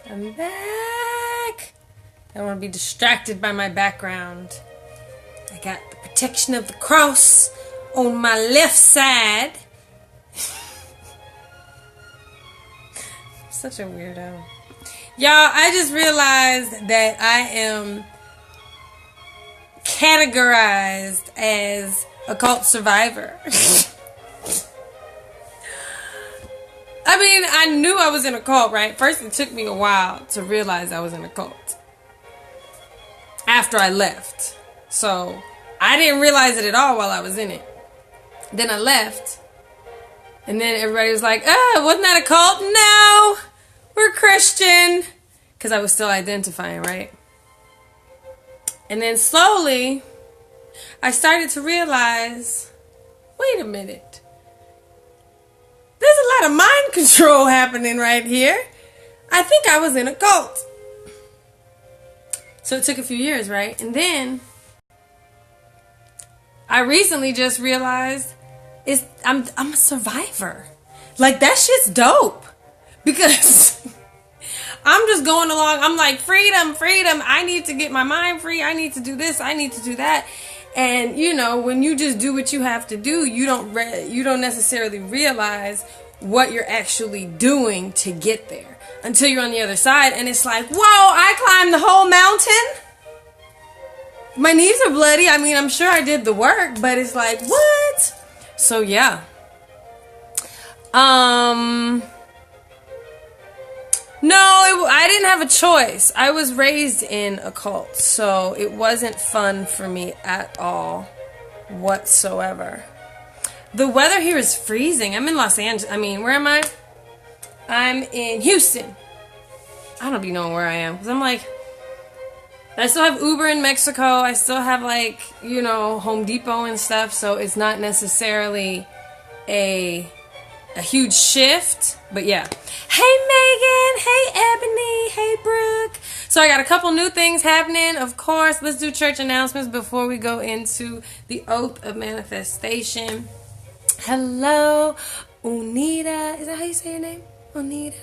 I'm back. I don't want to be distracted by my background. I got the protection of the cross on my left side. Such a weirdo. Y'all, I just realized that I am categorized as a cult survivor. I mean, I knew I was in a cult, right? First, it took me a while to realize I was in a cult after I left. So, I didn't realize it at all while I was in it. Then I left. And then everybody was like, oh, wasn't that a cult? No, we're Christian. Because I was still identifying, right? And then slowly, I started to realize, wait a minute. There's a lot of mind control happening right here. I think I was in a cult. So it took a few years, right? And then I recently just realized I'm a survivor. Like, that shit's dope. Because I'm just going along. I'm like, freedom. I need to get my mind free. I need to do this. I need to do that. And, you know, when you just do what you have to do, you don't necessarily realize what you're actually doing to get there until you're on the other side. And it's like, whoa, I climbed the whole mountain. My knees are bloody. I mean, I'm sure I did the work, but it's like, what? So, yeah. No, I didn't have a choice. I was raised in a cult, so it wasn't fun for me at all whatsoever. The weather here is freezing. I'm in Los Angeles. I mean, where am I? I'm in Houston. I don't be knowing where I am, because I'm like, I still have Uber in Mexico. I still have, like, you know, Home Depot and stuff, so it's not necessarily a huge shift, but yeah. Hey Megan, hey Ebony, hey Brooke. So I got a couple new things happening. Of course, let's do church announcements before we go into the Oath of Manifestation. Hello, Onita. Is that how you say your name? Onita.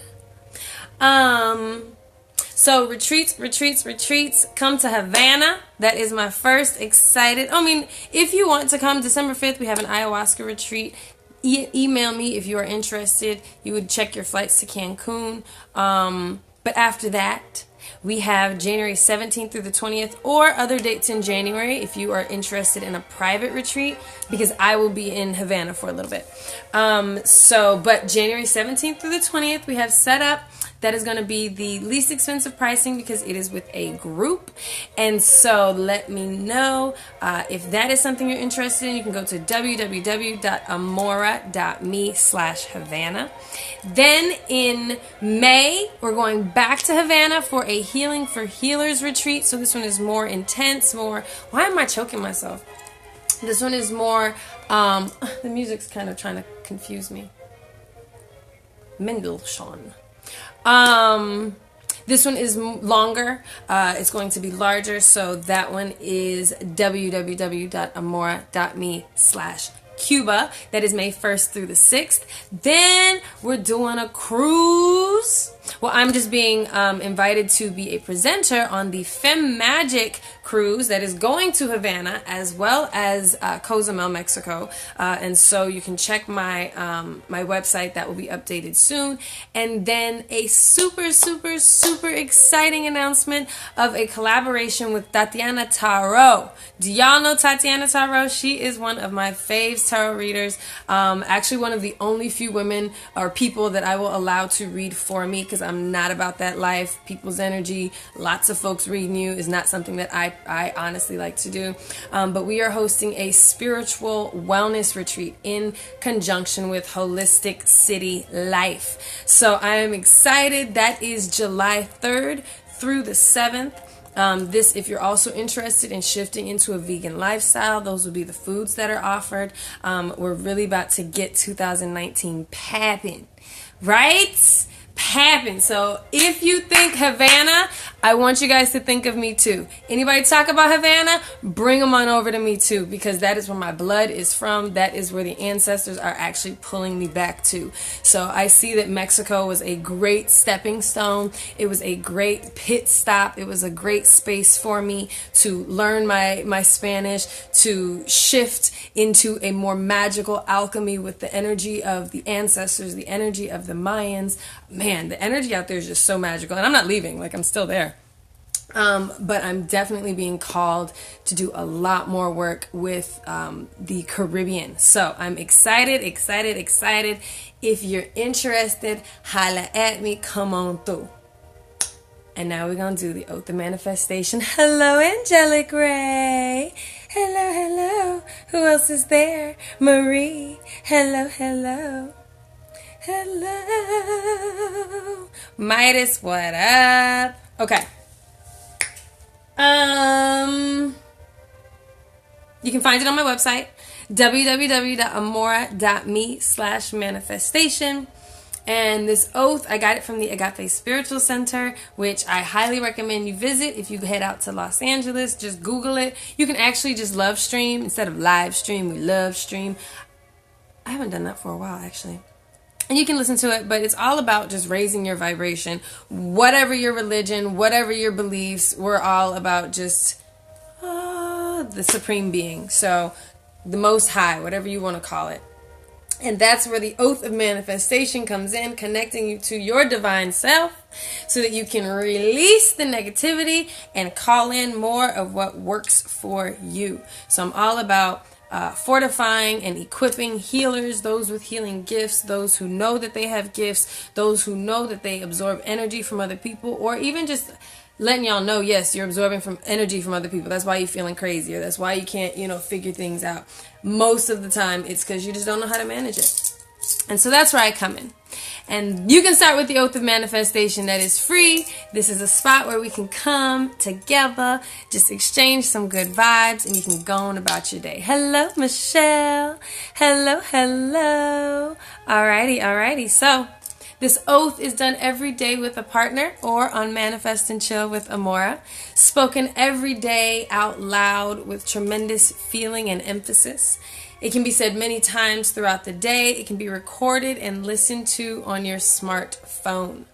So retreats. Come to Havana. That is my first excited. I mean, if you want to come December 5th, we have an ayahuasca retreat. Email me if you are interested. You would check your flights to Cancun. But after that, we have January 17th through the 20th or other dates in January if you are interested in a private retreat, because I will be in Havana for a little bit. But January 17th through the 20th, we have set up. That is going to be the least expensive pricing because it is with a group. And so let me know if that is something you're interested in. You can go to www.amora.me/Havana. Then in May, we're going back to Havana for a Healing for Healers retreat. So this one is more intense, more... Why am I choking myself? This one is more... the music's kind of trying to confuse me. Mendelssohn. This one is longer. It's going to be larger. So that one is www.amora.me/Cuba. That is May 1st through the 6th. Then we're doing a cruise. Well, I'm just being invited to be a presenter on the Femme Magic cruise that is going to Havana as well as Cozumel, Mexico. And so you can check my my website. That will be updated soon. And then a super exciting announcement of a collaboration with Tatiana Tarot. Do y'all know Tatiana Tarot? She is one of my faves tarot readers. Actually, one of the only few women or people that I will allow to read for me, because I'm not about that life. People's energy, lots of folks reading you is not something that I honestly like to do. But we are hosting a spiritual wellness retreat in conjunction with Holistic City Life. So I am excited. That is July 3rd through the 7th. If you're also interested in shifting into a vegan lifestyle, those will be the foods that are offered. We're really about to get 2019 papping, right? Papping. So if you think Havana I want you guys to think of me too. Anybody talk about Havana? Bring them on over to me too, because that is where my blood is from. That is where the ancestors are actually pulling me back to. So I see that Mexico was a great stepping stone. It was a great pit stop. It was a great space for me to learn my Spanish, to shift into a more magical alchemy with the energy of the ancestors, the energy of the Mayans. Man, the energy out there is just so magical. And I'm not leaving, like I'm still there. But I'm definitely being called to do a lot more work with the Caribbean. So I'm excited. If you're interested, holla at me, come on through. And now we're going to do the Oath of Manifestation. Hello, Angelic Ray. Hello. Who else is there? Marie. Hello. Midas, what up? Okay. You can find it on my website, www.amora.me/manifestation. And this oath, I got it from the Agape Spiritual Center, which I highly recommend you visit if you head out to Los Angeles. Just Google it. You can actually just love stream instead of live stream. We love stream. I haven't done that for a while, actually. And you can listen to it, but it's all about just raising your vibration. Whatever your religion, whatever your beliefs, we're all about just the Supreme Being. So the Most High, whatever you want to call it. And that's where the Oath of Manifestation comes in, connecting you to your divine self so that you can release the negativity and call in more of what works for you. So I'm all about fortifying and equipping healers, those with healing gifts, those who know that they have gifts, those who know that they absorb energy from other people, or even just letting y'all know, yes, you're absorbing from energy from other people. That's why you're feeling crazy, or that's why you can't, figure things out. Most of the time, it's because you just don't know how to manage it. And so that's where I come in. And you can start with the Oath of Manifestation that is free. This is a spot where we can come together, just exchange some good vibes, and you can go on about your day. Hello, Michelle. Hello. Alrighty. So this oath is done every day with a partner or on Manifest and Chill with Amora. Spoken every day out loud with tremendous feeling and emphasis. It can be said many times throughout the day. It can be recorded and listened to on your smartphone.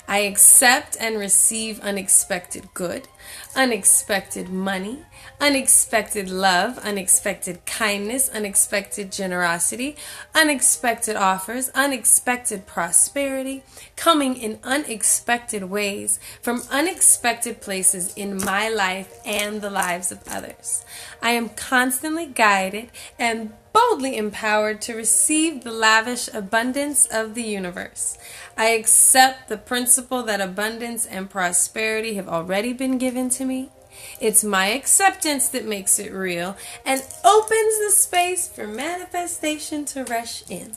I accept and receive unexpected good, unexpected money, unexpected love, unexpected kindness, unexpected generosity, unexpected offers, unexpected prosperity, coming in unexpected ways from unexpected places in my life and the lives of others. I am constantly guided and boldly empowered to receive the lavish abundance of the universe. I accept the principle that abundance and prosperity have already been given to me. It's my acceptance that makes it real and opens the space for manifestation to rush in.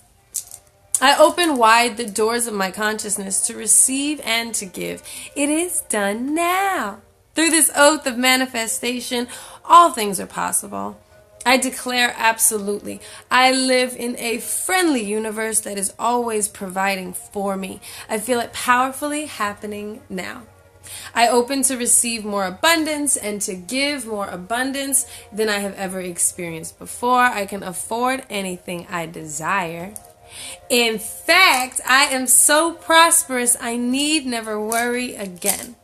I open wide the doors of my consciousness to receive and to give. It is done now. Through this oath of manifestation, all things are possible. I declare absolutely, I live in a friendly universe that is always providing for me. I feel it powerfully happening now. I open to receive more abundance and to give more abundance than I have ever experienced before. I can afford anything I desire. In fact, I am so prosperous, I need never worry again.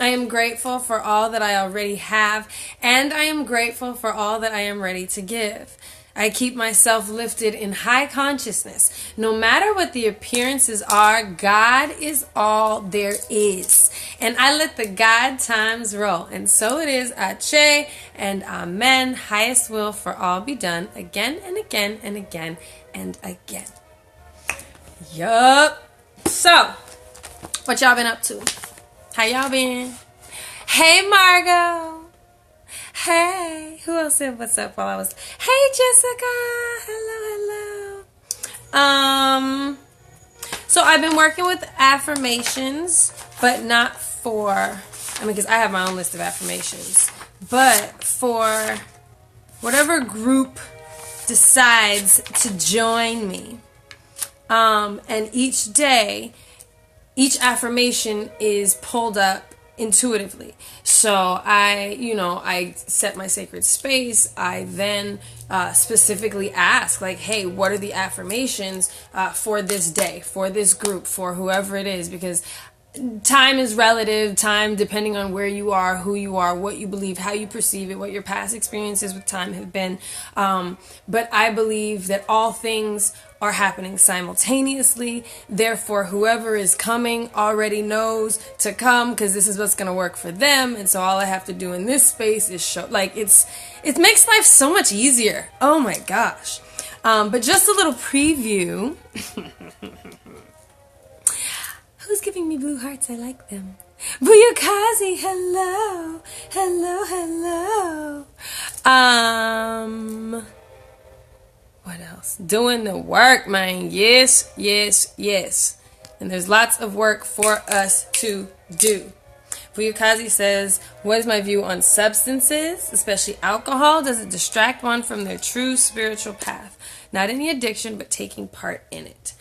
I am grateful for all that I already have, and I am grateful for all that I am ready to give. I keep myself lifted in high consciousness. No matter what the appearances are, God is all there is. And I let the God times roll. And so it is, Ache and Amen. Highest will for all be done again and again and again and again. Yup. So, what y'all been up to? How y'all been? Hey, Margot. Hey. Who else said what's up while I was... Hey, Jessica. Hello. So I've been working with affirmations, but not for... because I have my own list of affirmations. But for whatever group decides to join me. And each day... each affirmation is pulled up intuitively. So I set my sacred space. I then specifically ask, like, hey, what are the affirmations for this day, for this group, for whoever it is? Because time is relative. Time, depending on where you are, who you are, what you believe, how you perceive it, what your past experiences with time have been. But I believe that all things are happening simultaneously. Therefore, whoever is coming already knows to come, because this is what's going to work for them. And so all I have to do in this space is show, like, it makes life so much easier. Oh my gosh. But just a little preview. Who's giving me blue hearts? I like them. Buyakazi, hello. Hello. What else? Doing the work, man. Yes. And there's lots of work for us to do. Buyakazi says, what is my view on substances, especially alcohol? Does it distract one from their true spiritual path? Not any addiction, but taking part in it.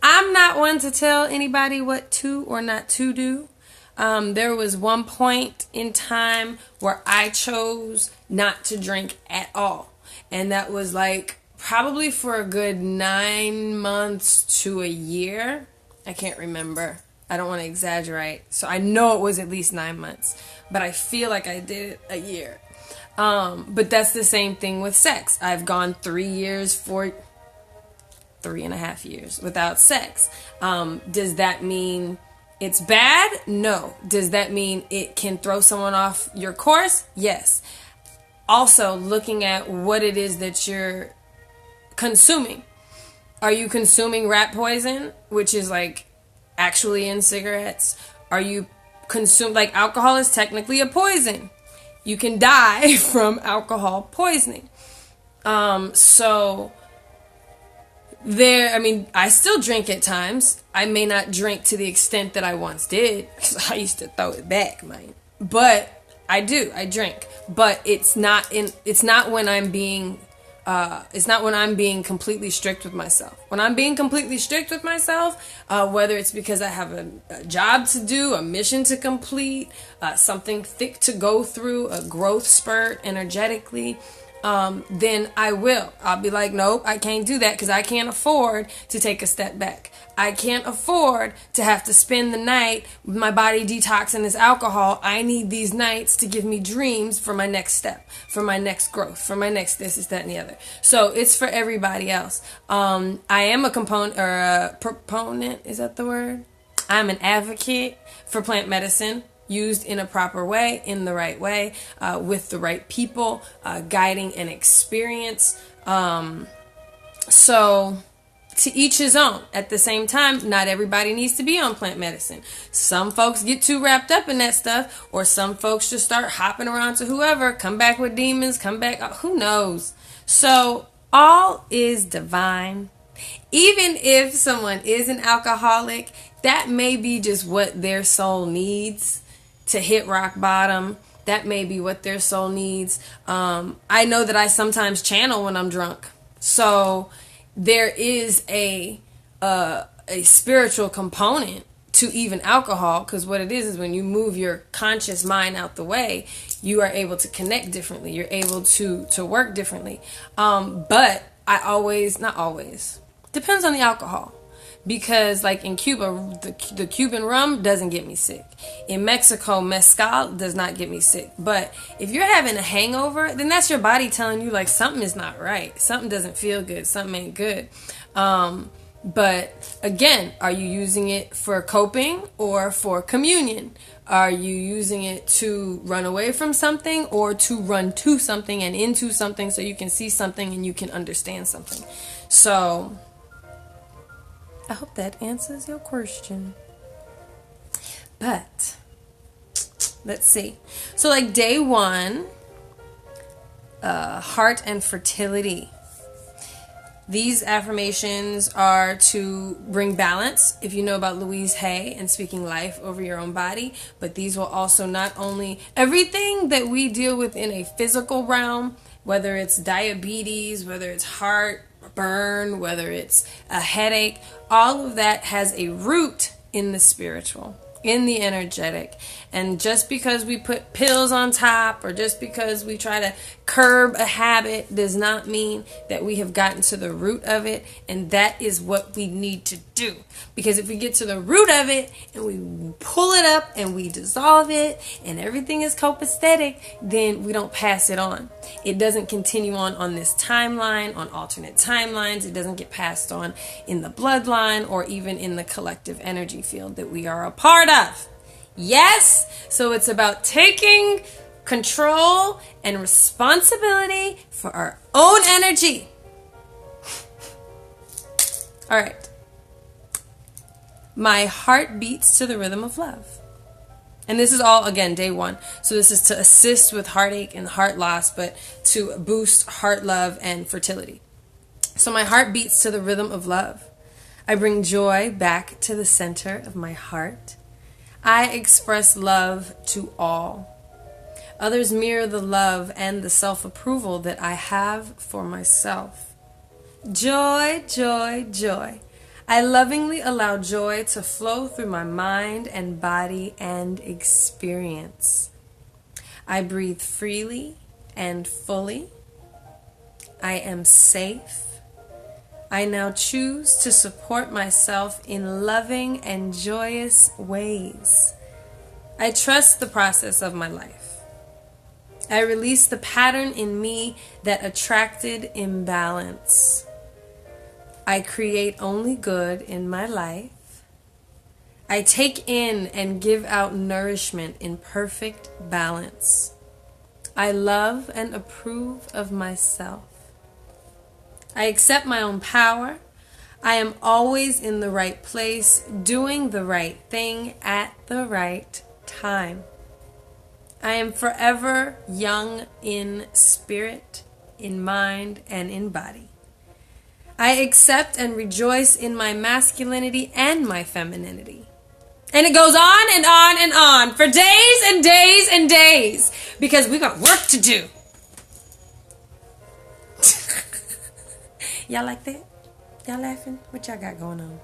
I'm not one to tell anybody what to or not to do. There was one point in time where I chose not to drink at all. And that was like probably for a good 9 months to a year. I can't remember. I don't want to exaggerate. So I know it was at least 9 months. But I feel like I did it a year. But that's the same thing with sex. I've gone 3 years, 3.5 years without sex. Does that mean it's bad? No. Does that mean it can throw someone off your course? Yes. Also, looking at what it is that you're consuming. Are you consuming rat poison, which is like actually in cigarettes? Are you like, alcohol is technically a poison. You can die from alcohol poisoning. So I still drink at times. I may not drink to the extent that I once did, because I used to throw it back, man. But I drink. But it's not when I'm being completely strict with myself. When I'm being completely strict with myself, whether it's because I have a job to do, a mission to complete, something thick to go through, a growth spurt energetically, then I'll be like, nope, I can't do that, because I can't afford to take a step back. I can't afford to have to spend the night with my body detoxing this alcohol. I need these nights to give me dreams for my next step, for my next growth, for my next this, that, and the other. So it's for everybody else. I am a proponent, is that the word? I'm an advocate for plant medicine, used in a proper way, in the right way, with the right people, guiding an experience. So to each his own. At the same time, not everybody needs to be on plant medicine. Some folks get too wrapped up in that stuff, or some folks just start hopping around to whoever, come back with demons, come back, who knows? So all is divine. Even if someone is an alcoholic, that may be just what their soul needs to hit rock bottom. That may be what their soul needs. I know that I sometimes channel when I'm drunk. So there is a spiritual component to even alcohol, because what it is when you move your conscious mind out the way, you are able to connect differently. You're able to work differently. But not always. Depends on the alcohol. Because like in Cuba, the Cuban rum doesn't get me sick. In Mexico, mezcal does not get me sick. But if you're having a hangover, then that's your body telling you like something is not right. Something doesn't feel good. Something ain't good. But again, are you using it for coping or for communion? Are you using it to run away from something, or to run to something and into something so you can see something and you can understand something? So I hope that answers your question. But let's see. So like day 1, heart and fertility. These affirmations are to bring balance, if you know about Louise Hay and speaking life over your own body. But these will also not only, everything that we deal with in a physical realm, whether it's diabetes, whether it's heart burn, whether it's a headache, all of that has a root in the spiritual. in the energetic. And just because we put pills on top or just because we try to curb a habit does not mean that we have gotten to the root of it. And that is what we need to do. Because if we get to the root of it and we pull it up and we dissolve it and everything is copacetic, then we don't pass it on. It doesn't continue on this timeline, on alternate timelines. It doesn't get passed on in the bloodline or even in the collective energy field that we are a part of. Yes, so it's about taking control and responsibility for our own energy. All right. My heart beats to the rhythm of love. And this is all, again, day one. So this is to assist with heartache and heart loss, but to boost heart love and fertility. So my heart beats to the rhythm of love. I bring joy back to the center of my heart. I express love to all. Others mirror the love and the self-approval that I have for myself. Joy, joy, joy. I lovingly allow joy to flow through my mind and body and experience. I breathe freely and fully. I am safe. I now choose to support myself in loving and joyous ways. I trust the process of my life. I release the pattern in me that attracted imbalance. I create only good in my life. I take in and give out nourishment in perfect balance. I love and approve of myself. I accept my own power. I am always in the right place, doing the right thing at the right time. I am forever young in spirit, in mind, and in body. I accept and rejoice in my masculinity and my femininity. And it goes on and on and on for days and days and days because we got work to do. Y'all like that? Y'all laughing? What y'all got going on?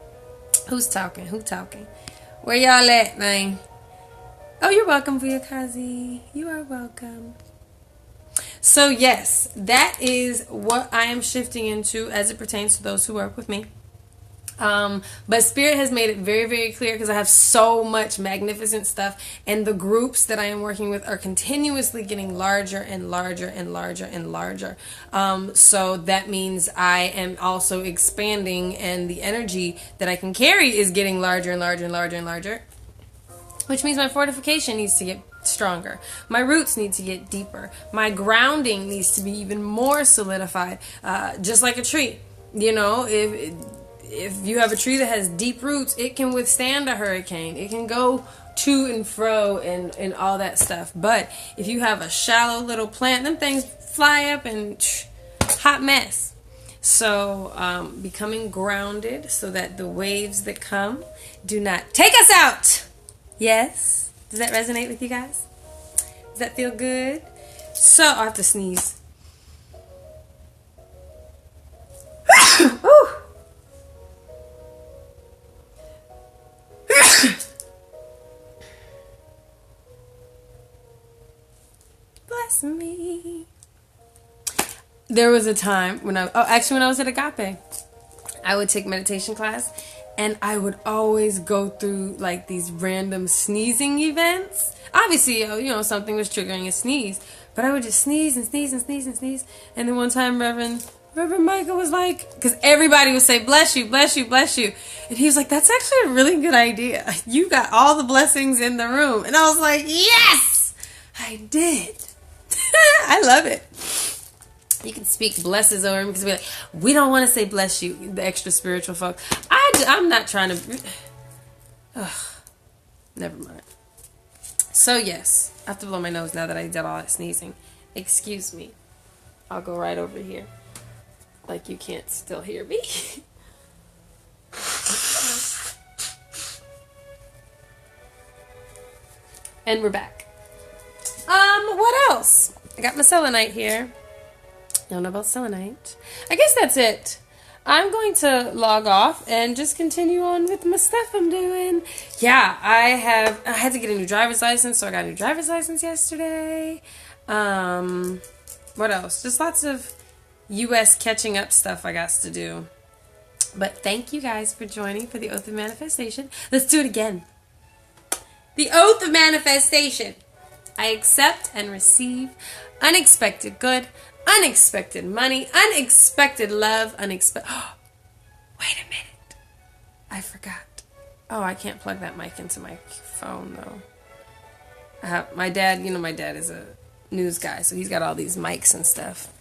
Who's talking? Who talking? Where y'all at, man? Oh, you're welcome, Vuyakazi. You are welcome. So yes, that is what I am shifting into as it pertains to those who work with me. But Spirit has made it very, very clear because I have so much magnificent stuff, and the groups that I am working with are continuously getting larger and larger and larger and larger. So that means I am also expanding, and the energy that I can carry is getting larger and larger and larger and larger, which means my fortification needs to get stronger. My roots need to get deeper. My grounding needs to be even more solidified, just like a tree. You know, if you have a tree that has deep roots, it can withstand a hurricane. It can go to and fro and all that stuff. But if you have a shallow little plant, them things fly up and hot mess. So becoming grounded so that the waves that come do not take us out. Yes? Does that resonate with you guys? Does that feel good? So I have to sneeze. Ooh. Bless me. There was a time when when I was at Agape, I would take meditation class, and I would always go through like these random sneezing events. Obviously, you know, something was triggering a sneeze, but I would just sneeze and sneeze and sneeze and sneeze. And then one time, Reverend Michael was like, because everybody would say, bless you, bless you, bless you. And he was like, that's actually a really good idea. You got all the blessings in the room. And I was like, yes, I did. I love it. You can speak blesses over him because we're like, we don't want to say bless you, the extra spiritual folk. I'm not trying to. Never mind. So yes, I have to blow my nose now that I did all that sneezing. Excuse me. I'll go right over here. Like you can't still hear me. And we're back. What else? I got my selenite here. Don't know about selenite. I guess that's it. I'm going to log off and just continue on with my stuff I'm doing. Yeah, I had to get a new driver's license, so I got a new driver's license yesterday. What else? Just lots of U.S. catching up stuff I got to do. But thank you guys for joining for the Oath of Manifestation. Let's do it again. The Oath of Manifestation. I accept and receive unexpected good, unexpected money, unexpected love, unexpected... Oh, wait a minute. I forgot. Oh, I can't plug that mic into my phone, though. My dad, my dad is a news guy, so he's got all these mics and stuff.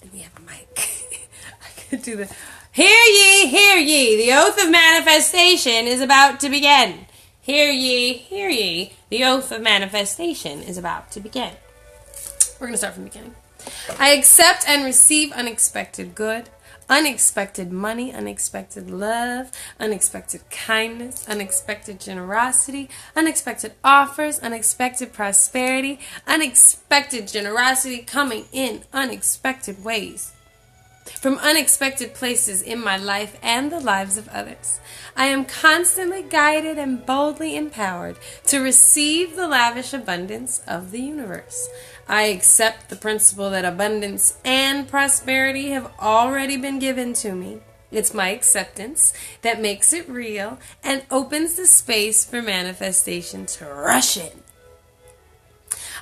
And we have a mic. I could do the... Hear ye, the oath of manifestation is about to begin. Hear ye, the oath of manifestation is about to begin. We're going to start from the beginning. I accept and receive unexpected good, unexpected money, unexpected love, unexpected kindness, unexpected generosity, unexpected offers, unexpected prosperity, unexpected generosity coming in unexpected ways. From unexpected places in my life and the lives of others. I am constantly guided and boldly empowered to receive the lavish abundance of the universe. I accept the principle that abundance and prosperity have already been given to me. It's my acceptance that makes it real and opens the space for manifestation to rush in.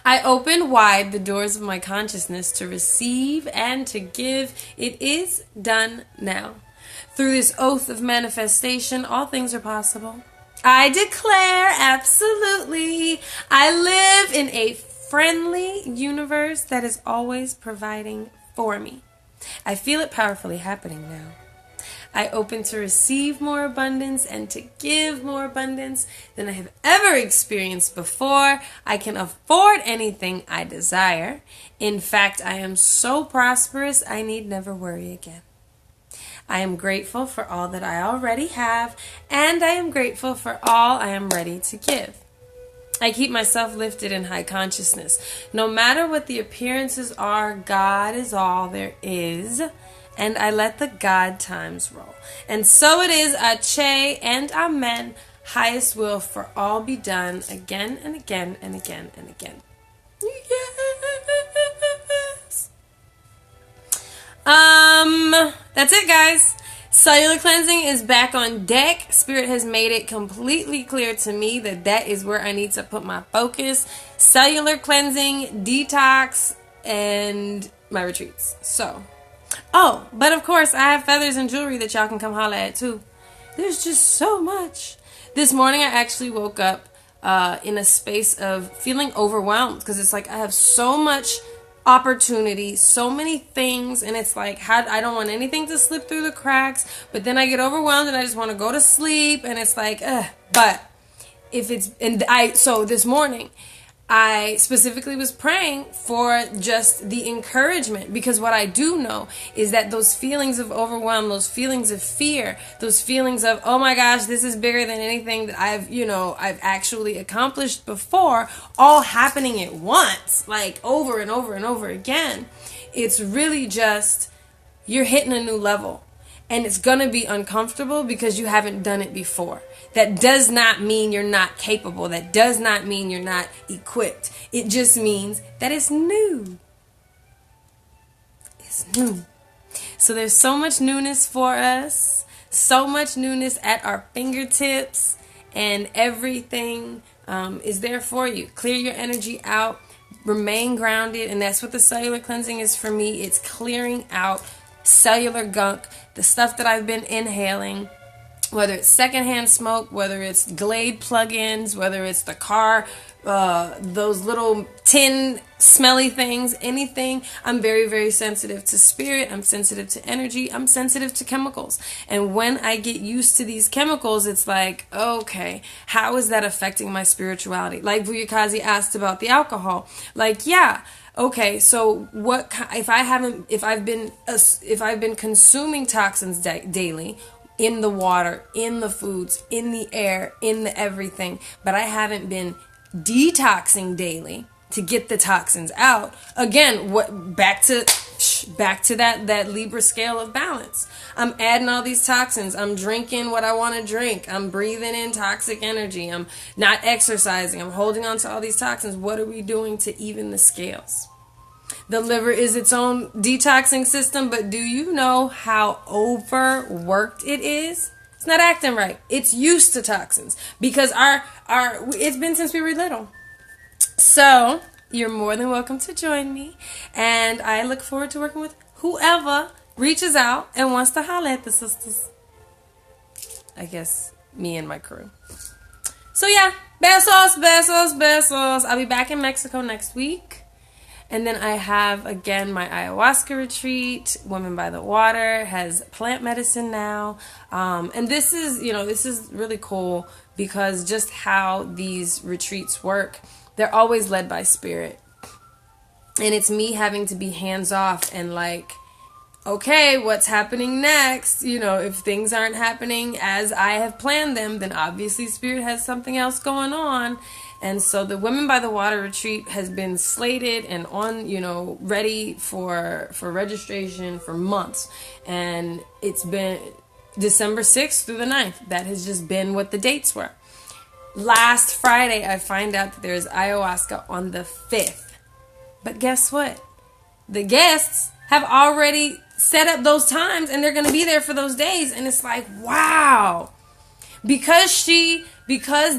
I open wide the doors of my consciousness to receive and to give. It is done now. Through this oath of manifestation, all things are possible. I declare, absolutely, I live in a friendly universe that is always providing for me. I feel it powerfully happening now. I open to receive more abundance and to give more abundance than I have ever experienced before. I can afford anything I desire. In fact, I am so prosperous, I need never worry again. I am grateful for all that I already have, and I am grateful for all I am ready to give. I keep myself lifted in high consciousness. No matter what the appearances are, God is all there is. And I let the God times roll. And so it is, Ache and Amen. Highest will for all be done again and again and again and again. Yes. That's it, guys. Cellular cleansing is back on deck. Spirit has made it completely clear to me that that is where I need to put my focus. Cellular cleansing, detox, and my retreats. So... Oh, but of course, I have feathers and jewelry that y'all can come holler at, too. There's just so much. This morning, I actually woke up in a space of feeling overwhelmed because it's like I have so much opportunity, so many things, and it's like I don't want anything to slip through the cracks, but then I get overwhelmed and I just want to go to sleep, and it's like, but if it's, so this morning, I specifically was praying for just the encouragement, because what I do know is that those feelings of overwhelm, those feelings of fear, those feelings of, oh my gosh, this is bigger than anything that I've actually accomplished before, all happening at once, like over and over and over again. It's really just, you're hitting a new level. And it's going to be uncomfortable because you haven't done it before. That does not mean you're not capable. That does not mean you're not equipped. It just means that it's new. It's new. So there's so much newness for us. So much newness at our fingertips. And everything is there for you. Clear your energy out. Remain grounded. And that's what the cellular cleansing is for me. It's clearing out cellular gunk, the stuff that I've been inhaling, whether it's secondhand smoke, whether it's Glade plug-ins, whether it's the car, those little tin smelly things, anything. I'm very, very sensitive to spirit. I'm sensitive to energy. I'm sensitive to chemicals. And when I get used to these chemicals, it's like, okay, how is that affecting my spirituality? Like Vuyakazi asked about the alcohol. Like, yeah. Okay, so what if I've been consuming toxins daily in the water, in the foods, in the air, in the everything, but I haven't been detoxing daily to get the toxins out. Again, back to back to that Libra scale of balance. I'm adding all these toxins. I'm drinking what I want to drink. I'm breathing in toxic energy. I'm not exercising. I'm holding on to all these toxins. What are we doing to even the scales? The liver is its own detoxing system, but do you know how overworked it is? It's not acting right. It's used to toxins because it's been since we were little. So you're more than welcome to join me, and I look forward to working with whoever reaches out and wants to holler at the sisters. I guess me and my crew. So yeah, besos. I'll be back in Mexico next week. And then I have, again, my ayahuasca retreat. Women by the Water has plant medicine now. And this is really cool because just how these retreats work, they're always led by spirit. And it's me having to be hands off and like, okay, what's happening next? If things aren't happening as I have planned them, then obviously spirit has something else going on. And so the Women by the Water retreat has been slated and on, ready for registration for months. And it's been December 6th through the 9th. That has just been what the dates were. Last Friday, I find out that there's ayahuasca on the 5th. But guess what? The guests have already set up those times and they're going to be there for those days. And it's like, wow. Because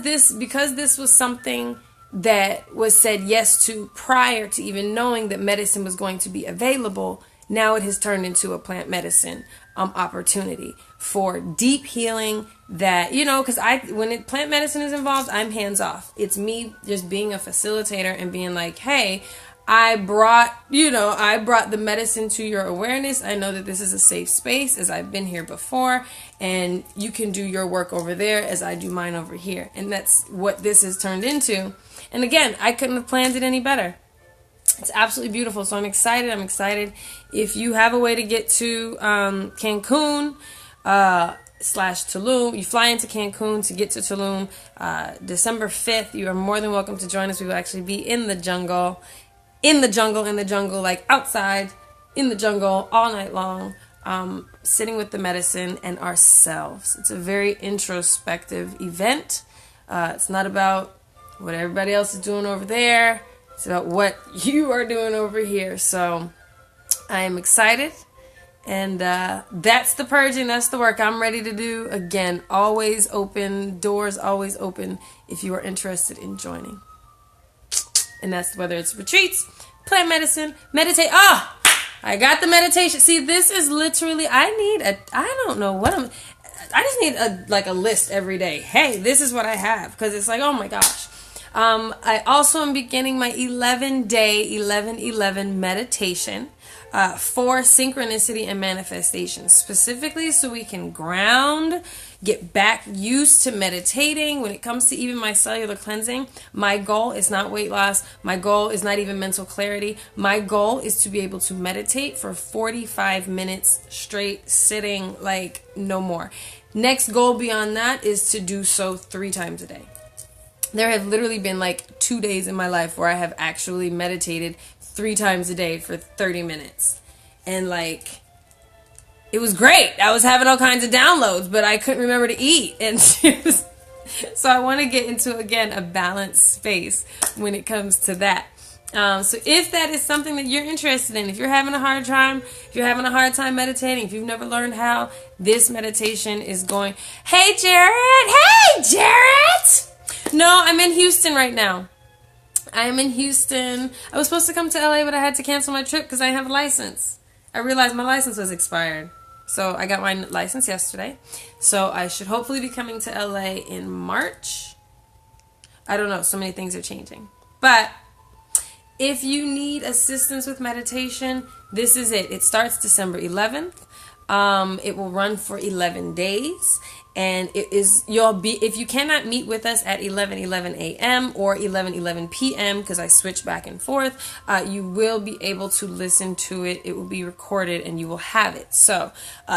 this was something that was said yes to prior to even knowing that medicine was going to be available, now it has turned into a plant medicine opportunity for deep healing that, because when plant medicine is involved, I'm hands off. It's me just being a facilitator and being like, hey, I brought the medicine to your awareness. I know that this is a safe space as I've been here before, and you can do your work over there as I do mine over here. And that's what this has turned into. And again, I couldn't have planned it any better. It's absolutely beautiful. So I'm excited. If you have a way to get to Cancun, /Tulum. You fly into Cancun to get to Tulum December 5th. You are more than welcome to join us. We will actually be in the jungle, like outside in the jungle all night long, sitting with the medicine and ourselves. It's a very introspective event. It's not about what everybody else is doing over there. It's about what you are doing over here. So I am excited. And that's the purging. That's the work I'm ready to do. Again, always open. Doors always open if you are interested in joining. And that's whether it's retreats, plant medicine, meditate. I got the meditation. See, this is literally, I just need a list every day. Hey, this is what I have. Because it's like, oh my gosh. I also am beginning my 11-day 11-11 meditation for synchronicity and manifestation, specifically so we can ground, get back used to meditating. When it comes to even my cellular cleansing, my goal is not weight loss. My goal is not even mental clarity. My goal is to be able to meditate for 45 minutes straight, sitting like no more. Next goal beyond that is to do so 3 times a day. There have literally been like 2 days in my life where I have actually meditated 3 times a day for 30 minutes. And like, it was great. I was having all kinds of downloads, but I couldn't remember to eat. And so I want to get into, again, a balanced space when it comes to that. So if that is something that you're interested in, if you're having a hard time meditating, if you've never learned how, this meditation is going. Hey, Jarrett! No, I'm in Houston right now. I am in Houston. I was supposed to come to LA, but I had to cancel my trip because I didn't have a license. I realized my license was expired. So I got my license yesterday. So I should hopefully be coming to LA in March. I don't know. So many things are changing. But if you need assistance with meditation, this is it. It starts December 11th. It will run for 11 days. And if you cannot meet with us at 11:11 a.m. or 11:11 p.m. because I switch back and forth, you will be able to listen to it. It will be recorded and you will have it. So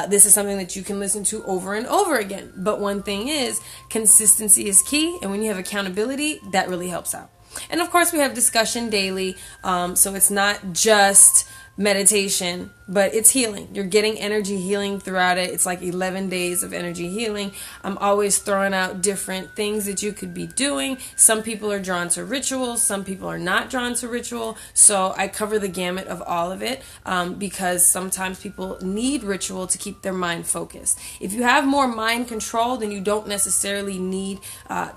this is something that you can listen to over and over again. But one thing is, consistency is key. And when you have accountability, that really helps out. And of course, we have discussion daily. So it's not just meditation, but it's healing. You're getting energy healing throughout it. It's like 11 days of energy healing. I'm always throwing out different things that you could be doing. Some people are drawn to ritual, some people are not drawn to ritual. So I cover the gamut of all of it, because sometimes people need ritual to keep their mind focused. If you have more mind control, then you don't necessarily need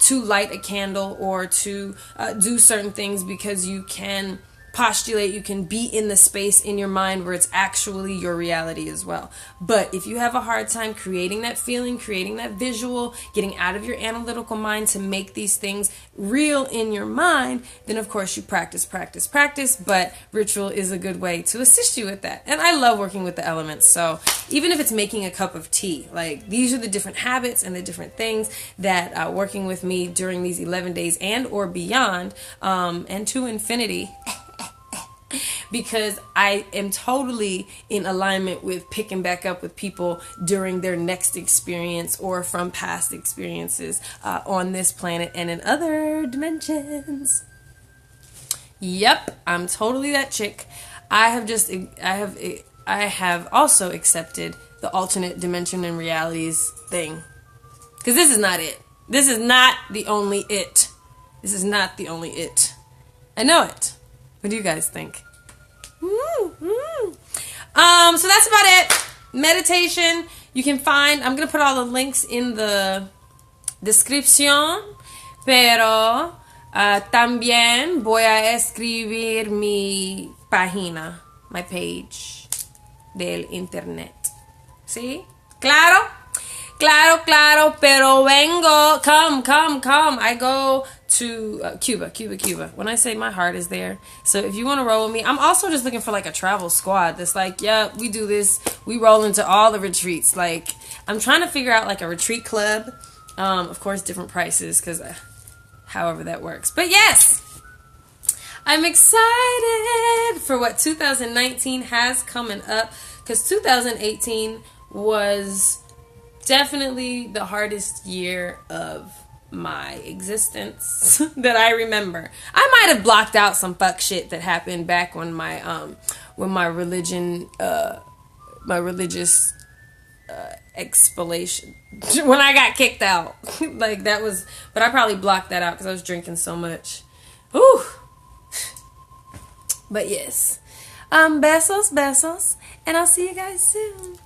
to light a candle or to do certain things, because you can postulate, you can be in the space in your mind where it's actually your reality as well. But if you have a hard time creating that feeling, creating that visual, getting out of your analytical mind to make these things real in your mind, then of course you practice. But ritual is a good way to assist you with that. And I love working with the elements. So even if it's making a cup of tea, like these are the different habits and the different things that working with me during these 11 days and or beyond, and to infinity, because I am totally in alignment with picking back up with people during their next experience or from past experiences on this planet and in other dimensions. Yep, I'm totally that chick. I have also accepted the alternate dimension and realities thing, because this is not it. This is not the only it. This is not the only it. I know it. What do you guys think? So that's about it. Meditation. You can find, I'm going to put all the links in the descripción, pero también voy a escribir mi página, my page del internet. ¿Sí? Claro? Claro, pero vengo, come. I go to Cuba. When I say my heart is there. So if you want to roll with me, I'm also just looking for like a travel squad that's like, yeah, we do this. We roll into all the retreats. Like, I'm trying to figure out like a retreat club. Of course, different prices, because however that works. But yes, I'm excited for what 2019 has coming up, because 2018 was definitely the hardest year of my existence that I remember. I might have blocked out some fuck shit that happened back when my religious explanation when I got kicked out. Like that was, but I probably blocked that out because I was drinking so much. Whew. But yes, besos, and I'll see you guys soon.